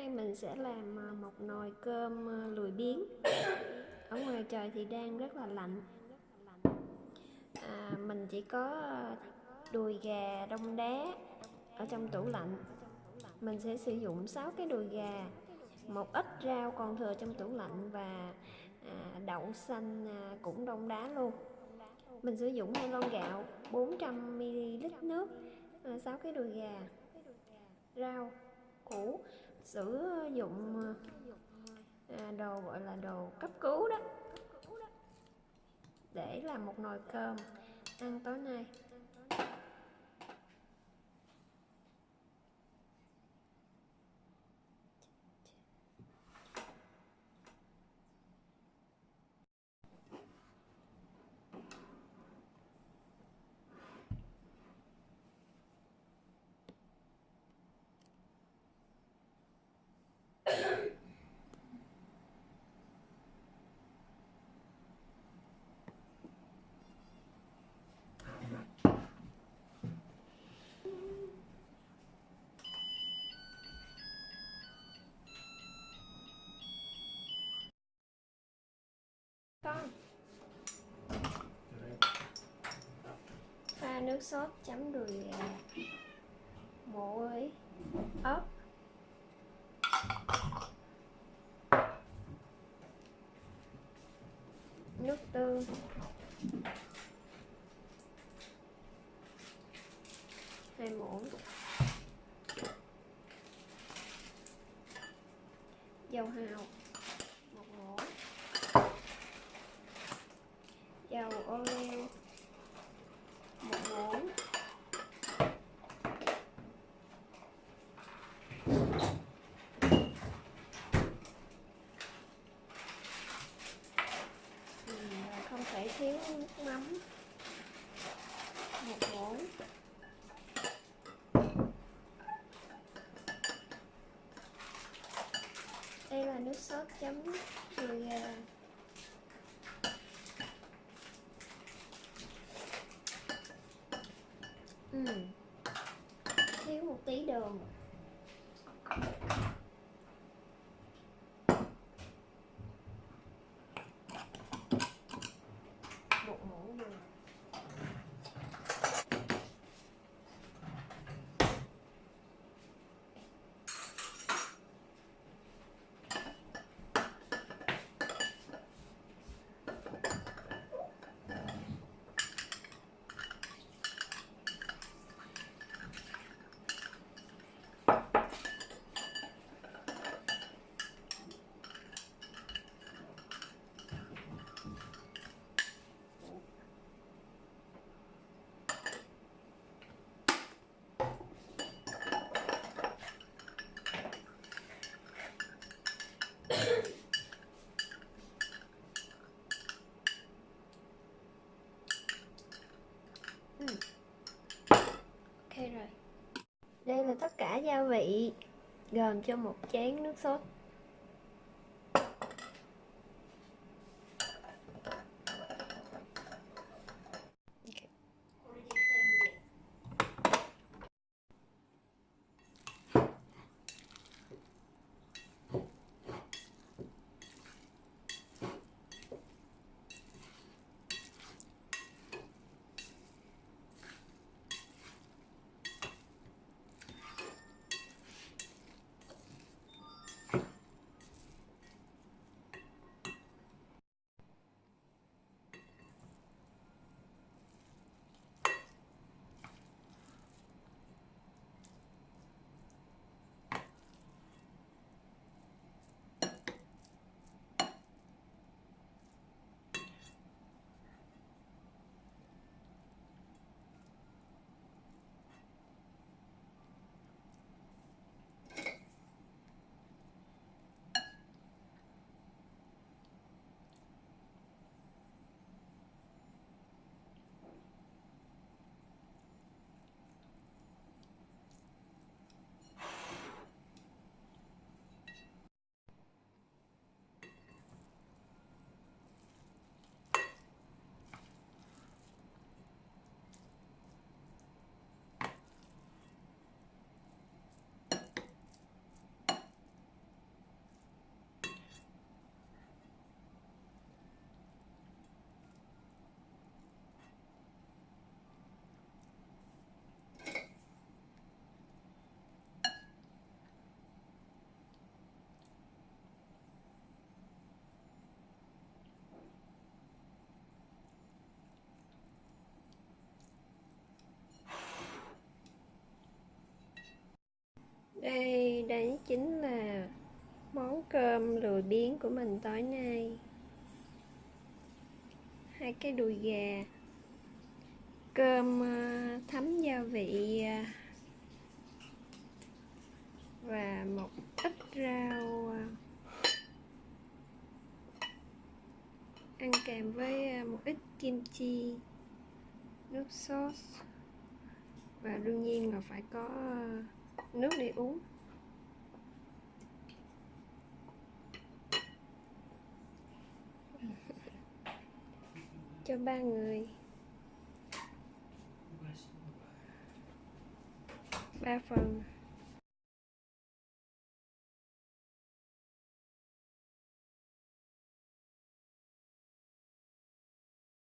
nay mình sẽ làm một nồi cơm lười biếng. Ở ngoài trời thì đang rất là lạnh. Mình chỉ có đùi gà đông đá ở trong tủ lạnh. Mình sẽ sử dụng 6 cái đùi gà, một ít rau còn thừa trong tủ lạnh và đậu xanh cũng đông đá luôn. Mình sử dụng 2 lon gạo, 400ml nước, 6 cái đùi gà, rau củ. Sử dụng đồ gọi là đồ cấp cứu đó, để làm một nồi cơm ăn tối nay. Con pha nước sốt chấm đùi gà, muối, ớt, nước tương, hai muỗng, dầu hào, một muỗng, dầu ô liu, một muỗng, không thể thiếu nước mắm, một muỗng. Đây là nước sốt chấm đùi gà. Thiếu một tí đường. Một muỗng đường. Ok rồi. Đây là tất cả gia vị gồm cho một chén nước sốt. Đây chính là món cơm lười biếng của mình tối nay. 2 cái đùi gà, cơm thấm gia vị và một ít rau ăn kèm với một ít kim chi, nước sốt và đương nhiên là phải có nước để uống. Cho 3 người, 3 phần.